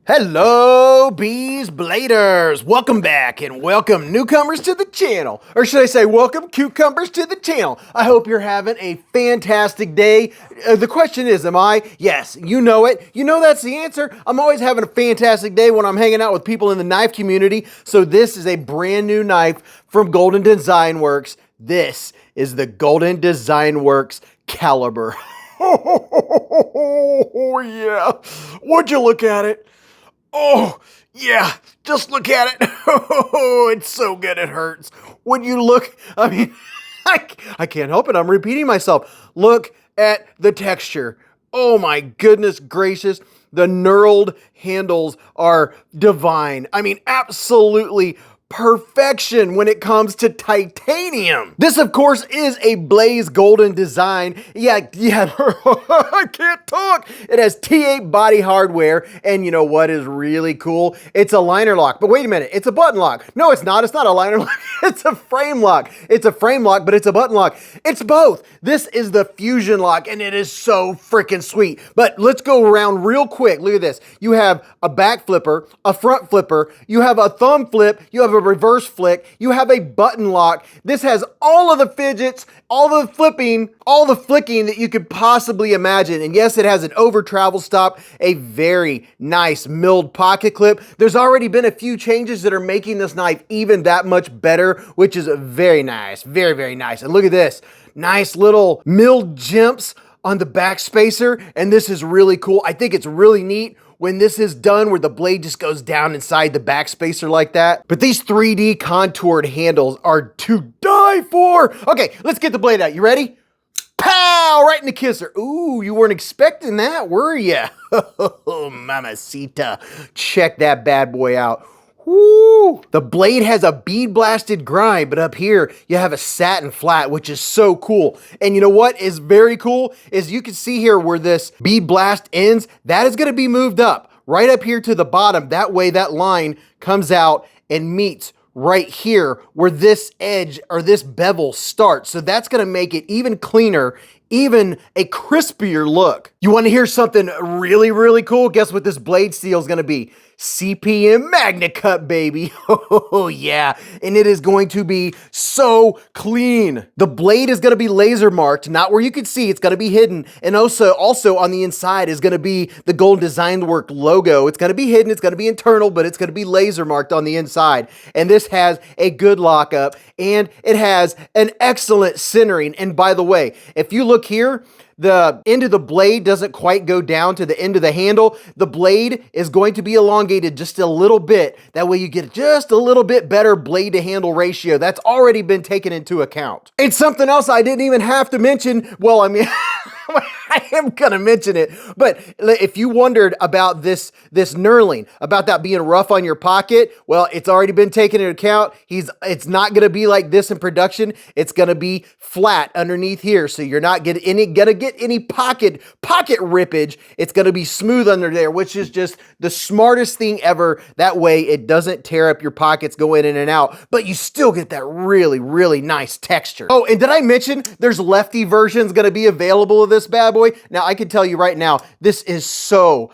Hello, Beez Bladers! Welcome back and welcome newcomers to the channel. Or should I say welcome cucumbers to the channel. I hope you're having a fantastic day. The question is, am I? Yes, you know it. You know that's the answer. I'm always having a fantastic day when I'm hanging out with people in the knife community. So this is a brand new knife from Golden Design Works. This is the Golden Design Works Caliber. Oh, yeah. Would you look at it? Oh, yeah, just look at it. Oh, it's so good it hurts. When you look, I mean, I can't help it. I'm repeating myself. Look at the texture. Oh my goodness gracious. The knurled handles are divine. I mean, absolutely perfection when it comes to titanium. This, of course, is a Blaze Golden design. Yeah, I can't talk. It has T8 body hardware, and you know what is really cool? It's a liner lock. But wait a minute, it's a button lock. No, it's not. It's not a liner lock. It's a frame lock. It's a frame lock, but it's a button lock. It's both. This is the fusion lock, and it is so freaking sweet. But let's go around real quick. Look at this. You have a back flipper, a front flipper, you have a thumb flip, you have a reverse flick, you have a button lock. This has all of the fidgets, all the flipping, all the flicking that you could possibly imagine. And yes, it has an over travel stop, a very nice milled pocket clip. There's already been a few changes that are making this knife even that much better, which is very nice, very, very nice. And look at this, nice little milled jimps on the back spacer. And this is really cool. I think it's really neat when this is done where the blade just goes down inside the back spacer like that. But these 3D contoured handles are to die for. Okay, let's get the blade out. You ready? Pow! Right in the kisser. Ooh, you weren't expecting that, were ya? Oh, mamacita. Check that bad boy out. Woo! The blade has a bead blasted grind, but up here you have a satin flat, which is so cool. And you know what is very cool is you can see here where this bead blast ends, that is going to be moved up right up here to the bottom. That way that line comes out and meets right here where this edge or this bevel starts. So that's going to make it even cleaner, even a crispier look. You want to hear something really, really cool? Guess what this blade steel is going to be? CPM Magna Cut, baby. Oh yeah, and it is going to be so clean. The blade is going to be laser marked, not where you can see, it's going to be hidden. And also on the inside is going to be the Golden Design Work logo. It's going to be hidden, it's going to be internal, but it's going to be laser marked on the inside. And this has a good lockup, and it has an excellent centering. And by the way, if you look here, the end of the blade doesn't quite go down to the end of the handle. The blade is going to be elongated just a little bit. That way you get just a little bit better blade to handle ratio. That's already been taken into account. And something else I didn't even have to mention, well, I mean, I am gonna mention it, but if you wondered about this knurling, about that being rough on your pocket, well, it's already been taken into account. It's not gonna be like this in production. It's gonna be flat underneath here, so you're not gonna get any pocket rippage. It's gonna be smooth under there, which is just the smartest thing ever. That way it doesn't tear up your pockets going in and out, but you still get that really, really nice texture. Oh, and did I mention there's lefty versions gonna be available of this bad boy? Now, I can tell you right now, this is so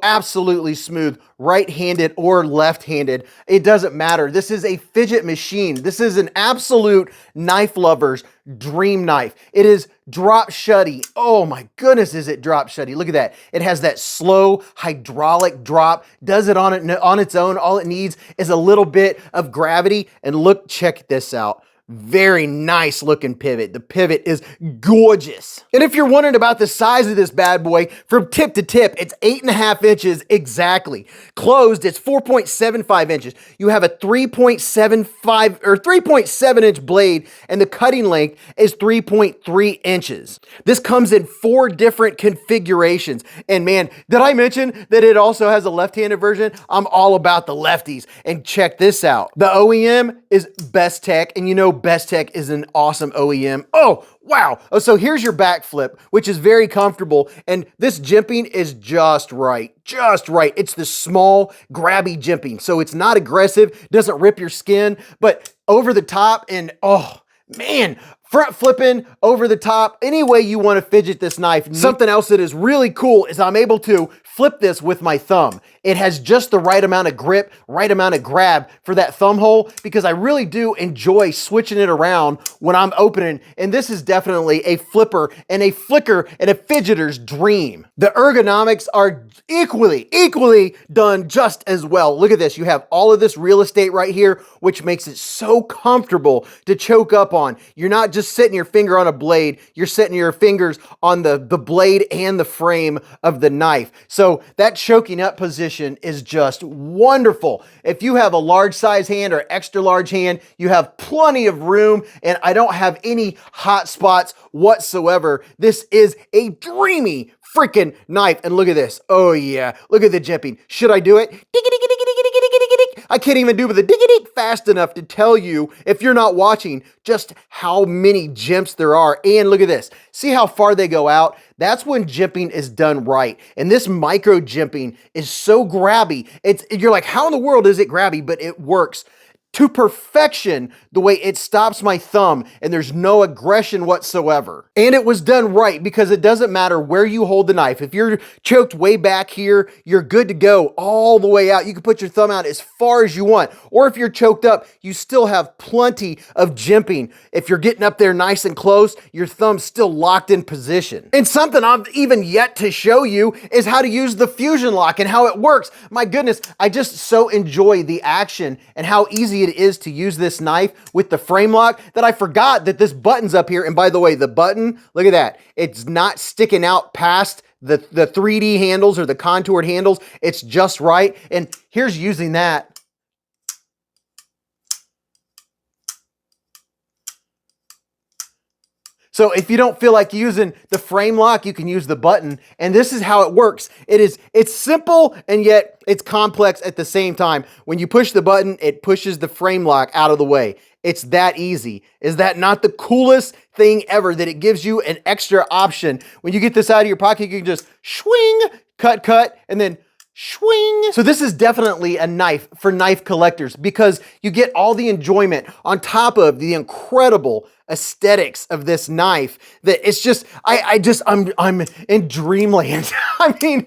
absolutely smooth, right-handed or left-handed. It doesn't matter. This is a fidget machine. This is an absolute knife lover's dream knife. It is drop shutty. Oh my goodness, is it drop shutty. Look at that. It has that slow hydraulic drop, does it on its own. All it needs is a little bit of gravity. And look, check this out. Very nice looking pivot. The pivot is gorgeous. And if you're wondering about the size of this bad boy, from tip to tip, it's 8.5 inches exactly. Closed, it's 4.75 inches. You have a 3.75 or 3.7 inch blade, and the cutting length is 3.3 inches. This comes in 4 different configurations. And man, did I mention that it also has a left-handed version? I'm all about the lefties. And check this out. The OEM is Best Tech, and you know Best Tech is an awesome OEM. Oh, wow. Oh, so here's your back flip, which is very comfortable, and this jimping is just right. Just right. It's the small, grabby jimping, so it's not aggressive, doesn't rip your skin, but over the top, and oh, man, front flipping, over the top, any way you want to fidget this knife. Something else that is really cool is I'm able to flip this with my thumb. It has just the right amount of grip, right amount of grab for that thumb hole, because I really do enjoy switching it around when I'm opening, and this is definitely a flipper and a flicker and a fidgeter's dream. The ergonomics are equally done just as well. Look at this. You have all of this real estate right here, which makes it so comfortable to choke up on. You're not just setting your finger on a blade, you're setting your fingers on the blade and the frame of the knife. So that choking up position is just wonderful. If you have a large size hand or extra large hand, you have plenty of room, and I don't have any hot spots whatsoever. This is a dreamy freaking knife. And look at this. Oh yeah, look at the jimping. Should I do it? I can't even do the diggy fast enough to tell you, if you're not watching, just how many jimps there are. And look at this. See how far they go out? That's when jimping is done right. And this micro jimping is so grabby. You're like, how in the world is it grabby? But it works to perfection, the way it stops my thumb and there's no aggression whatsoever. And it was done right, because it doesn't matter where you hold the knife. If you're choked way back here, you're good to go all the way out. You can put your thumb out as far as you want. Or if you're choked up, you still have plenty of jimping. If you're getting up there nice and close, your thumb's still locked in position. And something I've even yet to show you is how to use the fusion lock and how it works. My goodness, I just so enjoy the action and how easy it is to use this knife with the frame lock that I forgot that this button's up here. And by the way, the button, look at that. It's not sticking out past the 3D handles or the contoured handles. It's just right. And here's using that. So if you don't feel like using the frame lock, you can use the button. And this is how it works. It's simple, and yet it's complex at the same time. When you push the button, it pushes the frame lock out of the way. It's that easy. Is that not the coolest thing ever, that it gives you an extra option? When you get this out of your pocket, you can just swing, cut, and then swing. So this is definitely a knife for knife collectors, because you get all the enjoyment on top of the incredible aesthetics of this knife that it's just, I'm in dreamland. I mean,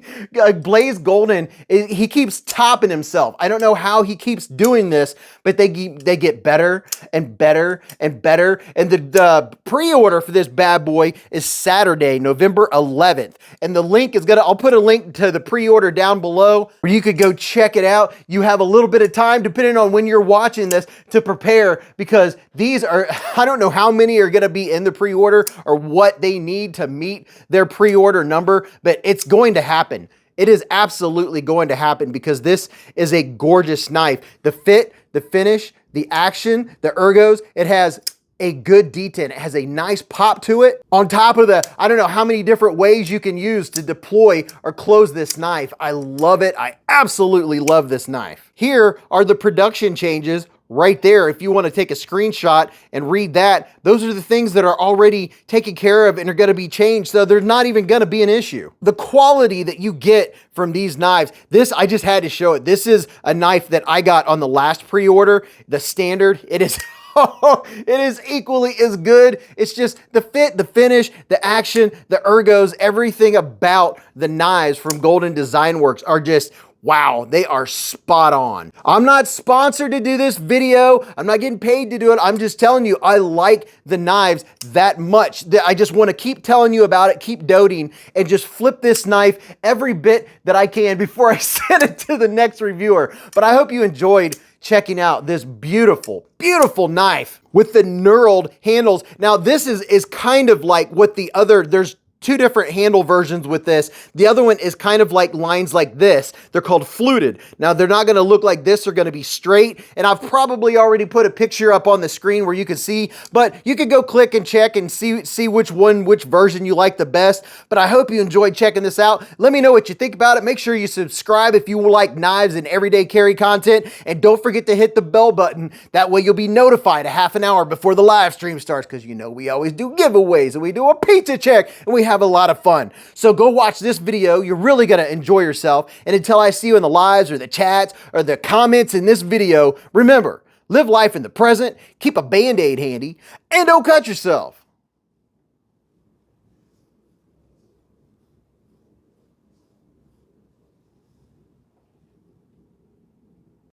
Blaze Golden, he keeps topping himself. I don't know how he keeps doing this, but they get better and better and better. And the pre-order for this bad boy is Saturday, November 11th. And the link is I'll put a link to the pre-order down below where you could go check it out. You have a little bit of time, depending on when you're watching this, to prepare, because these are, I don't know how many are going to be in the pre-order or what they need to meet their pre-order number, but it's going to happen. It is absolutely going to happen, because this is a gorgeous knife. The fit, the finish, the action, the ergos, it has a good detent. It has a nice pop to it. On top of the, I don't know how many different ways you can use to deploy or close this knife. I love it. I absolutely love this knife. Here are the production changes right there. If you want to take a screenshot and read that, those are the things that are already taken care of and are going to be changed. So there's not even going to be an issue. The quality that you get from these knives, this, I just had to show it. This is a knife that I got on the last pre-order, the standard. It is it is equally as good. It's just the fit, the finish, the action, the ergos, everything about the knives from Golden Design Works are just, wow, they are spot on. I'm not sponsored to do this video. I'm not getting paid to do it. I'm just telling you, I like the knives that much that I just want to keep telling you about it, keep doting, and just flip this knife every bit that I can before I send it to the next reviewer. But I hope you enjoyed checking out this beautiful, beautiful knife with the knurled handles. Now this is kind of like what the other, there's two different handle versions with this. The other one is kind of like lines like this. They're called fluted. Now they're not gonna look like this, they're gonna be straight. And I've probably already put a picture up on the screen where you can see, but you could go click and check and see which version you like the best. But I hope you enjoyed checking this out. Let me know what you think about it. Make sure you subscribe if you like knives and everyday carry content. And don't forget to hit the bell button. That way you'll be notified a half an hour before the live stream starts, because you know we always do giveaways and we do a pizza check and we have a lot of fun. So go watch this video. You're really going to enjoy yourself. And until I see you in the lives or the chats or the comments in this video, remember, Live life in the present, keep a Band-Aid handy, and don't cut yourself.